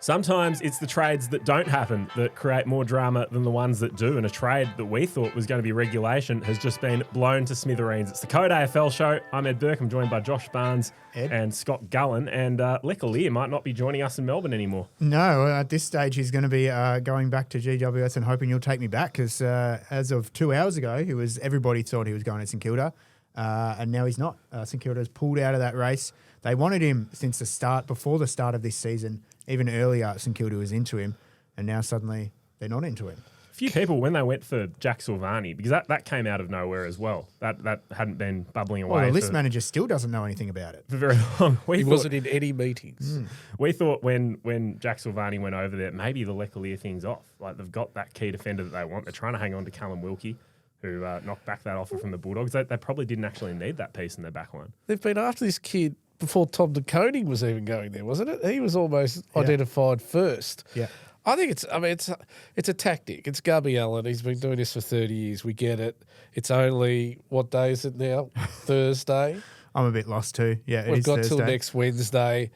Sometimes it's the trades that don't happen that create more drama than the ones that do. And a trade that we thought was going to be regulation has just been blown to smithereens. It's the Code AFL show. I'm Ed Burke. I'm joined by Josh Barnes and Scott Gullen. And Leek Aleer might not be joining us in Melbourne anymore. No, at this stage he's going to be going back to GWS and hoping you'll take me back because as of 2 hours ago, everybody thought he was going to St Kilda and now he's not. St Kilda has pulled out of that race. They wanted him since the start, before the start of this season. Even earlier, St Kilda was into him, and now suddenly they're not into him. A few people, when they went for Jack Silvani, because that came out of nowhere as well. That hadn't been bubbling away. Well, the list manager still doesn't know anything about it. For very long. He wasn't in any meetings. We thought when Jack Silvani went over there, maybe the Leek Aleer thing's off. Like, they've got that key defender that they want. They're trying to hang on to Callum Wilkie, who knocked back that offer from the Bulldogs. They probably didn't actually need that piece in their back line. They've been after this kid before Tom de Koning was even going there, wasn't it? He was almost identified first. Yeah. I think it's a tactic. It's Gubby Allen. He's been doing this for 30 years. We get it. It's only, what day is it now? Thursday. I'm a bit lost too. Yeah, We've got till next Wednesday.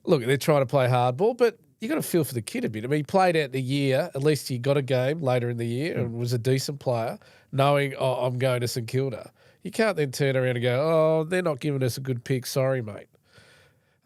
Look, they're trying to play hardball, but you got to feel for the kid a bit. I mean, he played out the year. At least he got a game later in the year and was a decent player, knowing, I'm going to St Kilda. You can't then turn around and go, oh, they're not giving us a good pick. Sorry, mate.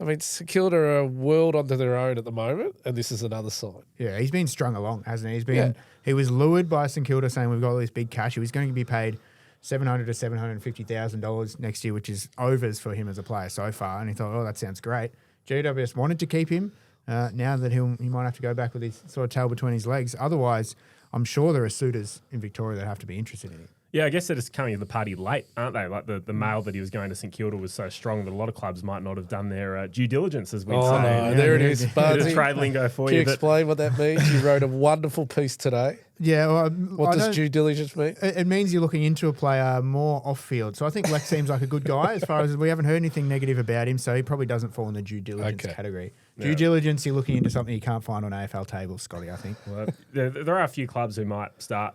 I mean, St Kilda are a world onto their own at the moment, and this is another sign. Yeah, he's been strung along, hasn't he? He was lured by St Kilda saying we've got all this big cash. He was going to be paid $700,000 to $750,000 next year, which is overs for him as a player so far. And he thought, oh, that sounds great. GWS wanted to keep him. Now that he might have to go back with his sort of tail between his legs. Otherwise, I'm sure there are suitors in Victoria that have to be interested in him. Yeah, I guess they're just coming to the party late, aren't they? Like the mail that he was going to St Kilda was so strong that a lot of clubs might not have done their due diligence, as we'd say. Oh, no, there it is, Budsy. Trade lingo for Can you. you explain what that means? You wrote a wonderful piece today. Yeah. Well, what does due diligence mean? It means you're looking into a player more off-field. So I think Lex seems like a good guy as far as we haven't heard anything negative about him, so he probably doesn't fall in the due diligence category. Due diligence, you're looking into something you can't find on AFL tables, Scotty, I think. Well, there are a few clubs who might start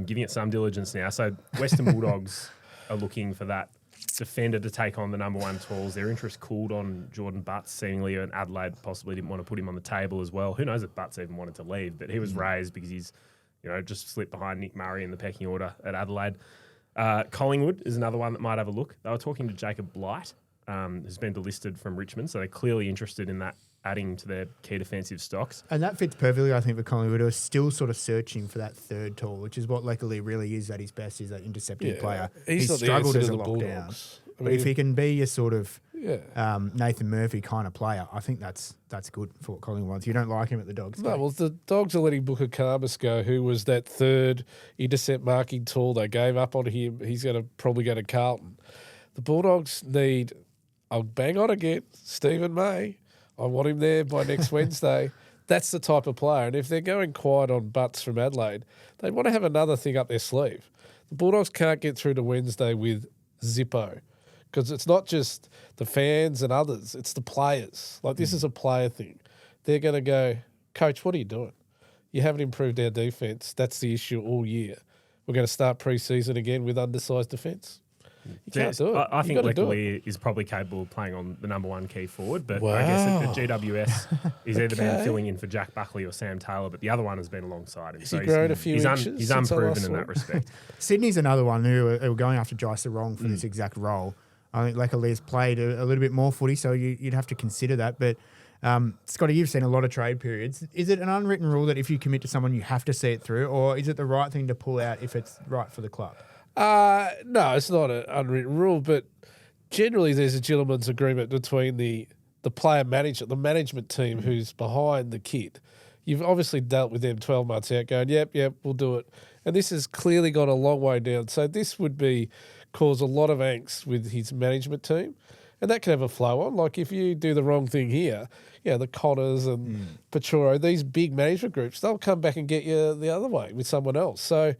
giving it some diligence now. So Western Bulldogs are looking for that defender to take on the number one tools. Their interest cooled on Jordan Butts, seemingly, and Adelaide possibly didn't want to put him on the table as well. Who knows if Butts even wanted to leave, but he was raised because he's just slipped behind Nick Murray in the pecking order at Adelaide. Collingwood is another one that might have a look. They were talking to Jacob Blight, who's been delisted from Richmond, so they're clearly interested in that, adding to their key defensive stocks. And that fits perfectly, I think, for Collingwood, who are still sort of searching for that third tool, which is what Leek Aleer really is at his best, is that intercepting player. He's not struggled as a the lockdown. Bulldogs. But if he can be a sort of Nathan Murphy kind of player, I think that's good for what Collingwood wants. You don't like him at the Dogs. No, well, the Dogs are letting Booker Karmas go, who was that third intercept marking tool. They gave up on him. He's probably go to Carlton. The Bulldogs need, I'll bang on again, Stephen May. I want him there by next Wednesday. That's the type of player. And if they're going quiet on Butts from Adelaide, they want to have another thing up their sleeve. The Bulldogs can't get through to Wednesday with Zippo because it's not just the fans and others, it's the players. Like, this is a player thing. They're going to go, Coach, what are you doing? You haven't improved our defence. That's the issue all year. We're going to start pre-season again with undersized defence. You can't do it. I think Leek Aleer is probably capable of playing on the number one key forward, but I guess at GWS he's either been filling in for Jack Buckley or Sam Taylor, but the other one has been alongside him. Has he grown a few inches? He's unproven in that respect. Sydney's another one who are going after Jai Sarong for this exact role. I think Leek Aleer's played a little bit more footy, so you'd have to consider that. But Scotty, you've seen a lot of trade periods. Is it an unwritten rule that if you commit to someone, you have to see it through, or is it the right thing to pull out if it's right for the club? No, it's not an unwritten rule, but generally there's a gentleman's agreement between the player manager, the management team who's behind the kid. You've obviously dealt with them 12 months out going, yep, we'll do it. And this has clearly gone a long way down. So this would cause a lot of angst with his management team. And that can have a flow on. Like, if you do the wrong thing here, the Connors and Petro, these big management groups, they'll come back and get you the other way with someone else. So...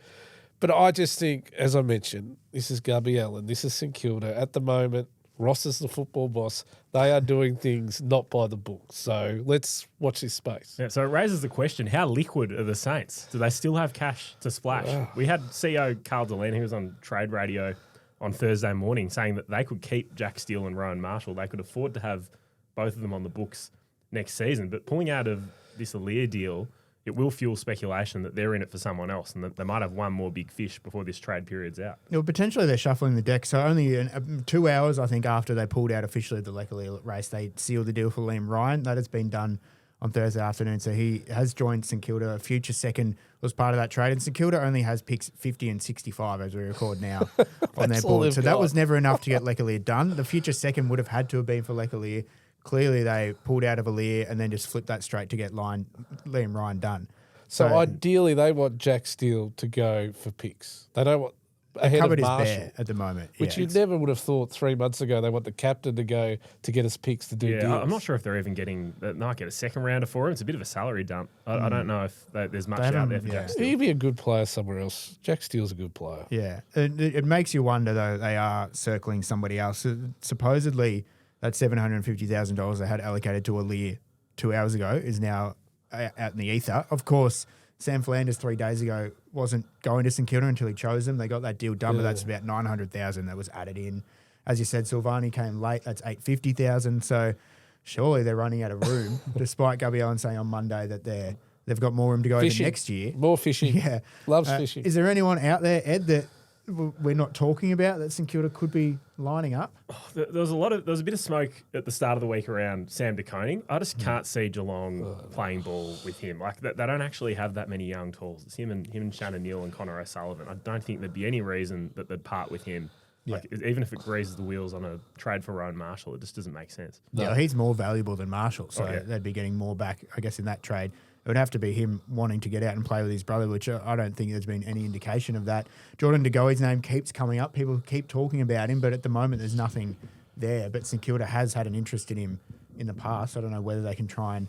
But I just think, as I mentioned, this is Gubby Allen, this is St Kilda. At the moment, Ross is the football boss. They are doing things not by the book. So let's watch this space. Yeah, so it raises the question, how liquid are the Saints? Do they still have cash to splash? Wow. We had CEO Carl Delaney, who was on Trade Radio on Thursday morning, saying that they could keep Jack Steele and Rowan Marshall. They could afford to have both of them on the books next season. But pulling out of this Aleer deal, it will fuel speculation that they're in it for someone else and that they might have one more big fish before this trade period's out. Well, potentially they're shuffling the deck. So only 2 hours, I think, after they pulled out officially of the Leek Aleer race, they sealed the deal for Liam Ryan. That has been done on Thursday afternoon. So he has joined St Kilda. A future second was part of that trade. And St Kilda only has picks 50 and 65 as we record now on their board. So that was never enough to get Leek Aleer done. The future second would have had to have been for Leek Aleer. Clearly they pulled out of Aleer and then just flipped that straight to get Liam Ryan done. So ideally, they want Jack Steele to go for picks. They don't want ahead of Marshall bare at the moment, which you never would have thought 3 months ago. They want the captain to go to get us picks to do deals. I'm not sure if they're even getting. They might get a second rounder for him. It's a bit of a salary dump. I don't know if there's much out there for Jack Steele. He'd be a good player somewhere else. Jack Steele's a good player. Yeah, it makes you wonder though. They are circling somebody else. Supposedly, that $750,000 they had allocated to Aleer 2 hours ago is now out in the ether. Of course, Sam Flanders 3 days ago wasn't going to St Kilda until he chose them. They got that deal done, but that's about $900,000 that was added in. As you said, Silvani came late. That's $850,000. So surely they're running out of room, despite Gubby Owen saying on Monday that they've got more room to go over next year. More fishing. Yeah, loves fishing. Is there anyone out there, Ed, that we're not talking about that St Kilda could be lining up? There was a bit of smoke at the start of the week around Sam de Koning. I just can't see Geelong playing ball with him. Like they don't actually have that many young tools. It's him and Shannon Neal and Connor O'Sullivan. I don't think there'd be any reason that they'd part with him. Yeah. Like, even if it greases the wheels on a trade for Rowan Marshall, it just doesn't make sense. Yeah, he's more valuable than Marshall, so they'd be getting more back, I guess, in that trade. It would have to be him wanting to get out and play with his brother, which I don't think there's been any indication of that. Jordan De Goey's name keeps coming up. People keep talking about him, but at the moment there's nothing there. But St Kilda has had an interest in him in the past. I don't know whether they can try and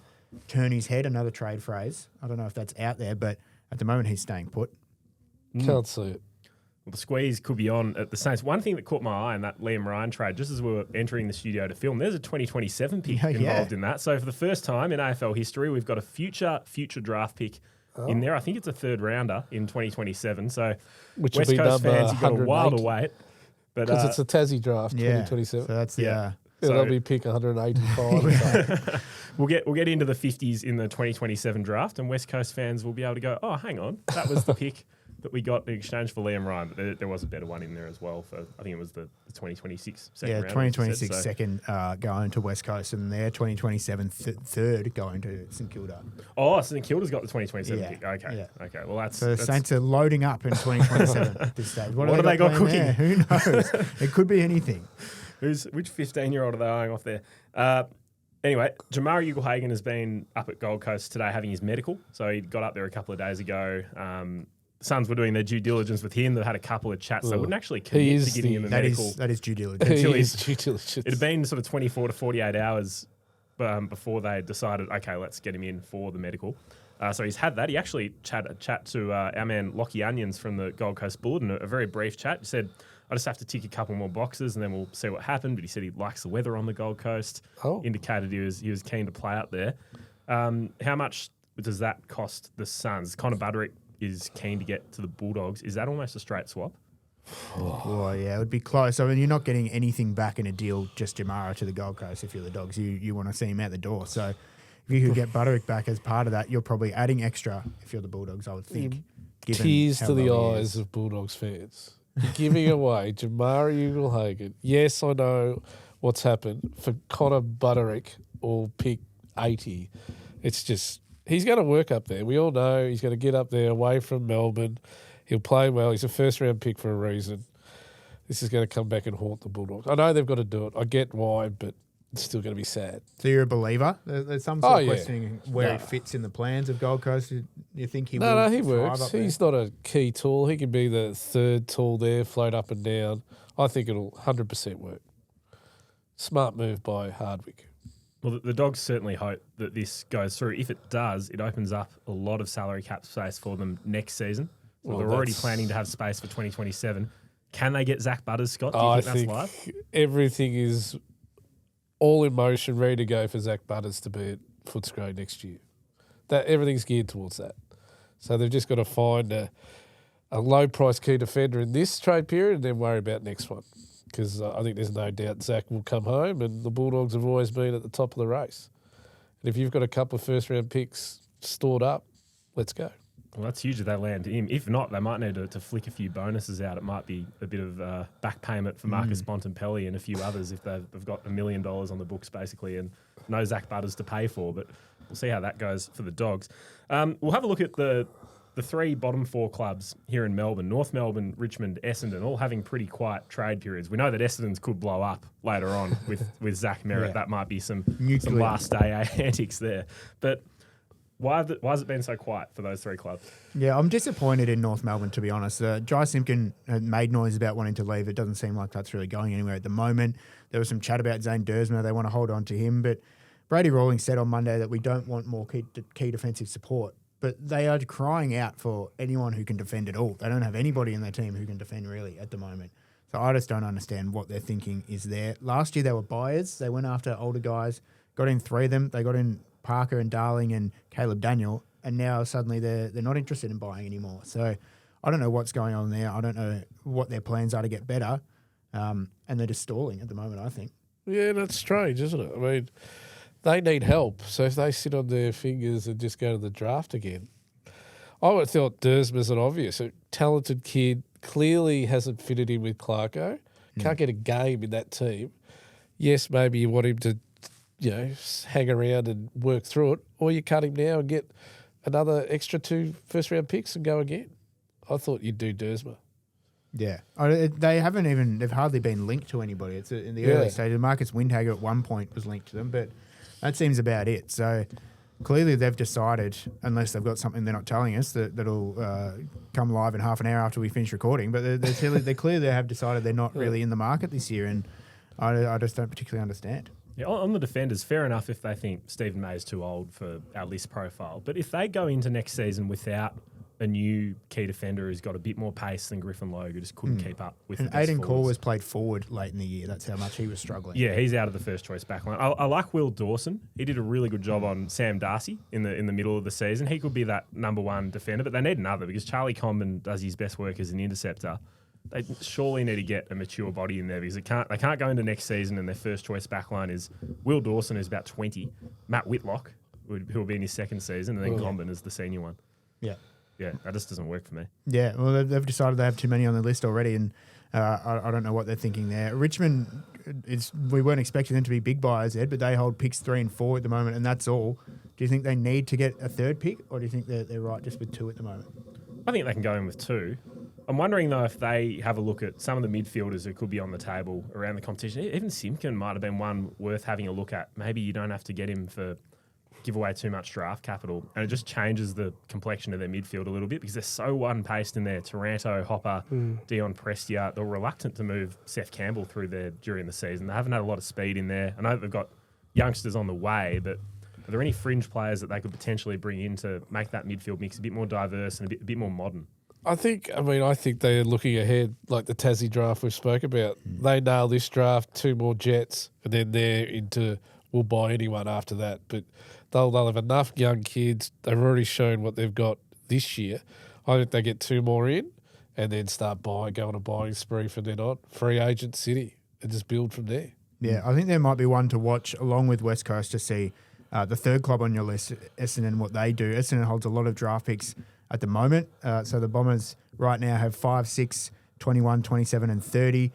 turn his head, another trade phrase. I don't know if that's out there, but at the moment he's staying put. Can't see it. Well, the squeeze could be on at the Saints. One thing that caught my eye in that Liam Ryan trade, just as we were entering the studio to film, there's a 2027 pick involved in that. So for the first time in AFL history, we've got a future draft pick in there. I think it's a third rounder in 2027. So Which West Coast fans, you've got a while to wait. Because it's a Tassie draft, 2027. So that's that'll be pick 185 or something. We'll get into the 50s in the 2027 draft, and West Coast fans will be able to go, oh, hang on, that was the pick that we got in exchange for Liam Ryan. But there was a better one in there as well for, I think it was the 2026 second round. 2026 second going to West Coast, and their 2027 third going to St Kilda. Oh, St Kilda's got the 2027 pick. Okay. Okay. Well, that's... So the Saints are loading up in 2027 at this stage. What have they got cooking? There? Who knows? It could be anything. Which 15-year-old are they eyeing off there? Anyway, Jamarra Ugle-Hagan has been up at Gold Coast today having his medical. So he got up there a couple of days ago. Suns were doing their due diligence with him. They've had a couple of chats. They wouldn't actually commit to giving him a medical. That is due diligence. Due diligence. It had been sort of 24 to 48 hours before they decided, okay, let's get him in for the medical. So he's had that. He actually chat to our man Lockie Onions from the Gold Coast Bulletin, a very brief chat. He said, I just have to tick a couple more boxes and then we'll see what happened. But he said he likes the weather on the Gold Coast. Indicated he was keen to play up there. How much does that cost the Suns? Connor Buderick is keen to get to the Bulldogs. Is that almost a straight swap? Oh, yeah, it would be close. I mean, you're not getting anything back in a deal, just Jamarra to the Gold Coast if you're the Dogs. You want to see him out the door. So if you could get Buderick back as part of that, you're probably adding extra if you're the Bulldogs, I would think. Tears to the eyes of Bulldogs fans. You're giving away Jamarra Ugle-Hagan. Yes, I know what's happened. For Connor Buderick or pick 80, it's just... He's going to work up there. We all know he's going to get up there away from Melbourne. He'll play well. He's a first-round pick for a reason. This is going to come back and haunt the Bulldogs. I know they've got to do it. I get why, but it's still going to be sad. So you're a believer? There's some sort of questioning where he fits in the plans of Gold Coast. You think he will? No, he works. He's not a key tool. He can be the third tool there, float up and down. I think it'll 100% work. Smart move by Hardwick. Well, the Dogs certainly hope that this goes through. If it does, it opens up a lot of salary cap space for them next season. So they're already planning to have space for 2027. Can they get Zach Butters, Scott? Do you think that's live? Everything is all in motion, ready to go for Zach Butters to be at Footscray next year. That everything's geared towards that. So they've just got to find a low-price key defender in this trade period and then worry about next one. Because I think there's no doubt Zach will come home, and the Bulldogs have always been at the top of the race. And if you've got a couple of first-round picks stored up, let's go. Well, that's huge if they land him. If not, they might need to flick a few bonuses out. It might be a bit of back payment for Marcus Bontempelli and a few others if they've got $1 million on the books, basically, and no Zach Butters to pay for. But we'll see how that goes for the Dogs. We'll have a look at the three bottom four clubs here in Melbourne, North Melbourne, Richmond, Essendon, all having pretty quiet trade periods. We know that Essendon's could blow up later on with Zach Merritt. Yeah. That might be some last day antics there. But why has it been so quiet for those three clubs? Yeah, I'm disappointed in North Melbourne, to be honest. Jai Simpkin had made noise about wanting to leave. It doesn't seem like that's really going anywhere at the moment. There was some chat about Zane Dersma. They want to hold on to him. But Brady Rawlings said on Monday that we don't want more key defensive support. But they are crying out for anyone who can defend at all. They don't have anybody in their team who can defend really at the moment. So I just don't understand what their thinking is there. Last year they were buyers. They went after older guys, got in three of them. They got in Parker and Darling and Caleb Daniel, and now suddenly they're not interested in buying anymore. So I don't know what's going on there. I don't know what their plans are to get better, and they're just stalling at the moment, I think. Yeah, that's strange, isn't it? I mean, they need help. So if they sit on their fingers and just go to the draft again, I would have thought Dersma's an obvious. A talented kid, clearly hasn't fitted in with Clarko, can't get a game in that team. Yes, maybe you want him to, hang around and work through it, or you cut him now and get another extra 2 first-round picks and go again. I thought you'd do Dersma. Yeah. They've hardly been linked to anybody. It's in the early stages. Marcus Windhager at one point was linked to them, but that seems about it. So clearly they've decided, unless they've got something they're not telling us, that'll come live in half an hour after we finish recording, but they clearly have decided they're not really in the market this year, and I just don't particularly understand. Yeah, on the defenders, fair enough if they think Stephen May is too old for our list profile. But if they go into next season without a new key defender who's got a bit more pace than Griffin Logue, who just couldn't keep up with and the best Aiden Call forwards. was played forward late in the year. That's how much he was struggling. Yeah, he's out of the first choice backline. I like Will Dawson. He did a really good job on Sam Darcy in the middle of the season. He could be that number one defender, but they need another because Charlie Comben does his best work as an interceptor. They surely need to get a mature body in there because they can't go into next season and their first choice backline is Will Dawson, who's about 20, Matt Whitlock, who will be in his second season, and then Comben is the senior one. Yeah. Yeah, that just doesn't work for me. Yeah, well, they've decided they have too many on the list already, and I don't know what they're thinking there. Richmond, we weren't expecting them to be big buyers, Ed, but they hold picks 3 and 4 at the moment, and that's all. Do you think they need to get a third pick, or do you think they're right just with 2 at the moment? I think they can go in with 2. I'm wondering, though, if they have a look at some of the midfielders who could be on the table around the competition. Even Simpkin might have been one worth having a look at. Maybe you don't have to get him for give away too much draft capital, and it just changes the complexion of their midfield a little bit because they're so one-paced in there. Taranto, Hopper, Dion Prestia, they're reluctant to move Seth Campbell through there during the season. They haven't had a lot of speed in there. I know they've got youngsters on the way, but are there any fringe players that they could potentially bring in to make that midfield mix a bit more diverse and a bit more modern? I think they're looking ahead, like the Tassie draft we spoke about. They nail this draft, 2 more Jets, and then they're into we'll buy anyone after that. But they'll have enough young kids. They've already shown what they've got this year. I think they get 2 more in and then start go on a buying spree from then on. Free agent city and just build from there. Yeah, I think there might be one to watch along with West Coast to see the third club on your list, Essendon, what they do. Essendon holds a lot of draft picks at the moment. So the Bombers right now have 5, 6, 21, 27 and 30.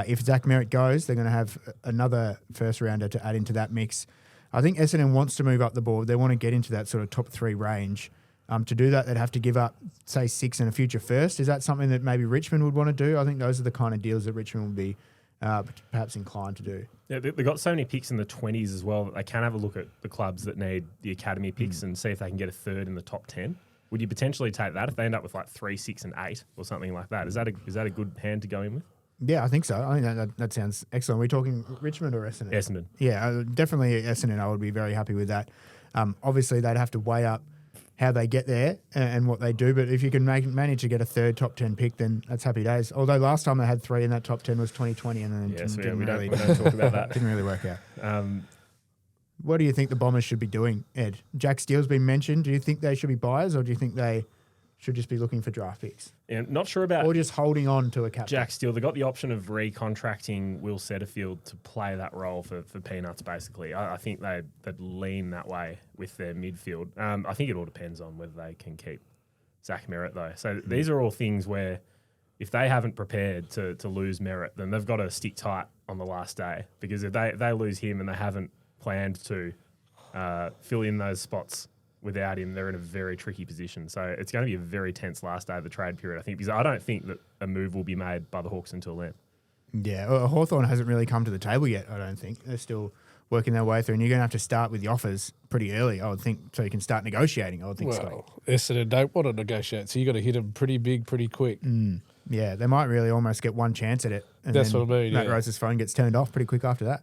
If Zach Merritt goes, they're going to have another first rounder to add into that mix. I think Essendon wants to move up the board. They want to get into that sort of top 3 range. To do that, they'd have to give up, say, 6 and a future first. Is that something that maybe Richmond would want to do? I think those are the kind of deals that Richmond would be perhaps inclined to do. Yeah, they've got so many picks in the 20s as well that they can have a look at the clubs that need the academy picks and see if they can get a third in the top 10. Would you potentially take that if they end up with like 3, 6 and 8 or something like that? Is that a good hand to go in with? Yeah, I think so. I think that sounds excellent. Are we talking Richmond or Essendon? Essendon. Yeah, definitely Essendon. I would be very happy with that. Obviously, they'd have to weigh up how they get there and what they do. But if you can manage to get a third top 10 pick, then that's happy days. Although last time they had 3 in that top 10 was 2020, and then we don't talk about that. Didn't really work out. What do you think the Bombers should be doing, Ed? Jack Steele's been mentioned. Do you think they should be buyers, or do you think they should just be looking for draft picks. Yeah, not sure about Or just holding on to a captain. Jack Steele. They got the option of recontracting Will Setterfield to play that role for peanuts, basically. I think they'd lean that way with their midfield. I think it all depends on whether they can keep Zach Merritt, though. So these are all things where if they haven't prepared to lose Merritt, then they've got to stick tight on the last day, because if they lose him and they haven't planned to fill in those spots without him, they're in a very tricky position. So it's going to be a very tense last day of the trade period, I think, because I don't think that a move will be made by the Hawks until then. Yeah, Hawthorn hasn't really come to the table yet, I don't think. They're still working their way through, and you're going to have to start with the offers pretty early, I would think, so you can start negotiating, I would think, Scotty. Essendon don't want to negotiate, so you got to hit them pretty big, pretty quick. Yeah, they might really almost get one chance at it. And That's then what I mean, Matt yeah. Rose's phone gets turned off pretty quick after that.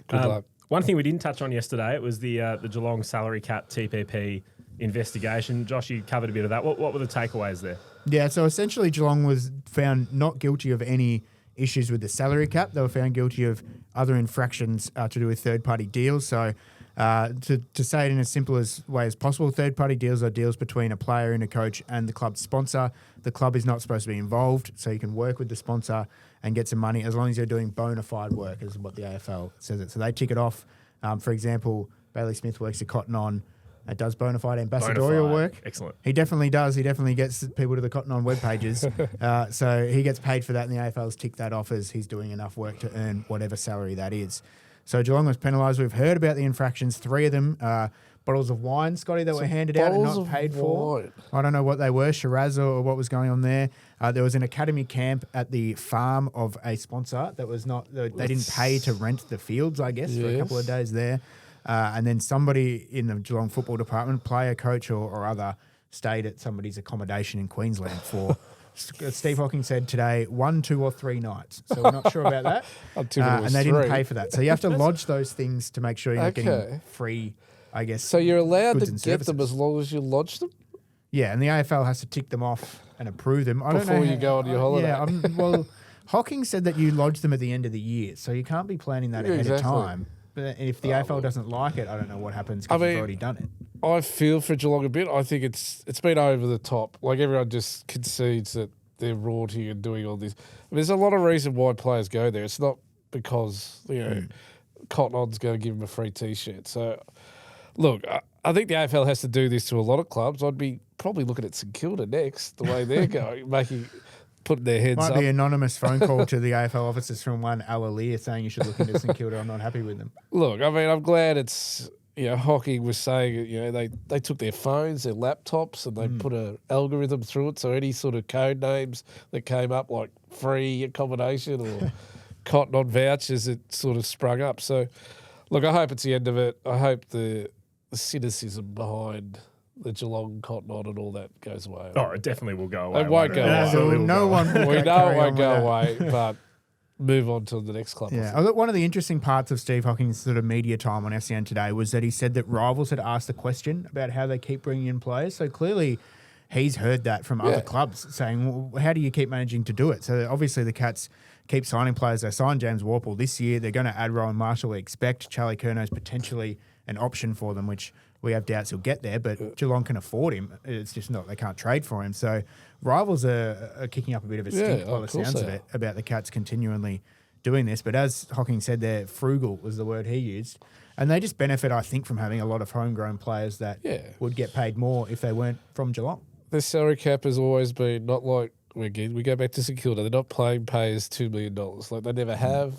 Good luck. One thing we didn't touch on yesterday was the Geelong salary cap TPP investigation. Josh, you covered a bit of that. What were the takeaways there? Yeah, so essentially Geelong was found not guilty of any issues with the salary cap. They were found guilty of other infractions to do with third-party deals. So to say it in as simple as way as possible, third-party deals are deals between a player and a coach and the club's sponsor. The club is not supposed to be involved, so you can work with the sponsor and get some money as long as you're doing bona fide work, is what the AFL says it. So they tick it off. For example, Bailey Smith works at Cotton On. Does bona fide ambassadorial work. Excellent. He definitely does. He definitely gets people to the Cotton On web pages. So he gets paid for that, and the AFL's ticked that off as he's doing enough work to earn whatever salary that is. So Geelong was penalised. We've heard about the infractions. 3 of them, bottles of wine, Scotty, that were handed out and not paid for. I don't know what they were, Shiraz or what was going on there. There was an academy camp at the farm of a sponsor that was not. They didn't pay to rent the fields, I guess, for a couple of days there. And then somebody in the Geelong football department, player, coach or other, stayed at somebody's accommodation in Queensland for, Steve Hawking said today, 1, 2 or 3 nights. So we're not sure about that. And they didn't pay for that. So you have to lodge those things to make sure you're not getting free, I guess. So you're allowed goods to and get services. them as long as you lodge them? Yeah, and the AFL has to tick them off and approve them. I don't know Before you go on your holiday. Yeah, well, Hawking said that you lodge them at the end of the year, so you can't be planning that ahead of time. But if the AFL doesn't like it, I don't know what happens because you've already done it. I feel for Geelong a bit. I think it's been over the top. Like everyone just concedes that they're rorting and doing all this. There's a lot of reason why players go there. It's not because Cotton On's going to give them a free T-shirt. So, look, I think the AFL has to do this to a lot of clubs. I'd be probably looking at St Kilda next, the way they're going, putting their heads up. Might be an anonymous phone call to the AFL officers from one Aleer saying you should look into St Kilda. I'm not happy with them. Look, I mean, I'm glad it's, Hawking was saying, they took their phones, their laptops, and they put an algorithm through it. So any sort of code names that came up, like free accommodation or Cotton On vouchers, it sort of sprung up. So, look, I hope it's the end of it. I hope the cynicism behind the Geelong Cotton On and all that goes away. Oh, it definitely will go away. It won't go away. No one will We know it won't go away, but move on to the next club. Yeah, I thought one of the interesting parts of Steve Hawking's sort of media time on SCN today was that he said that rivals had asked the question about how they keep bringing in players. So clearly he's heard that from other clubs saying, well, how do you keep managing to do it? So obviously the Cats keep signing players. They signed James Warple this year. They're going to add Rowan Marshall. We expect Charlie Curnow's potentially an option for them, which we have doubts he'll get there, but Geelong can afford him. It's just not, they can't trade for him. So rivals are kicking up a bit of a stink by the sounds of it about the Cats continually doing this. But as Hawking said there, frugal was the word he used. And they just benefit, I think, from having a lot of homegrown players that would get paid more if they weren't from Geelong. The salary cap has always been not like, again, we go back to St Kilda, they're not playing payers $2 million. Like they never have.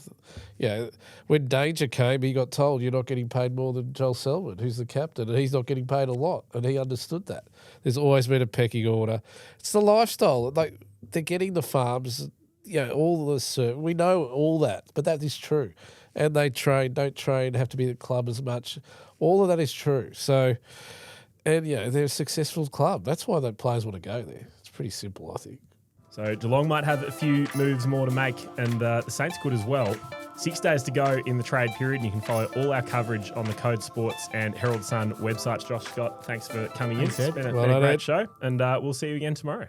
Yeah, when Danger came, he got told you're not getting paid more than Joel Selwyn, who's the captain, and he's not getting paid a lot, and he understood that. There's always been a pecking order. It's the lifestyle. Like they're getting the farms, all the we know all that, but that is true. And they don't train, have to be at the club as much. All of that is true. So, and they're a successful club. That's why the players want to go there. It's pretty simple, I think. So Geelong might have a few moves more to make, and the Saints could as well. 6 days to go in the trade period, and you can follow all our coverage on the Code Sports and Herald Sun websites. Josh Scott, thanks for coming in. It's been a great show, and we'll see you again tomorrow.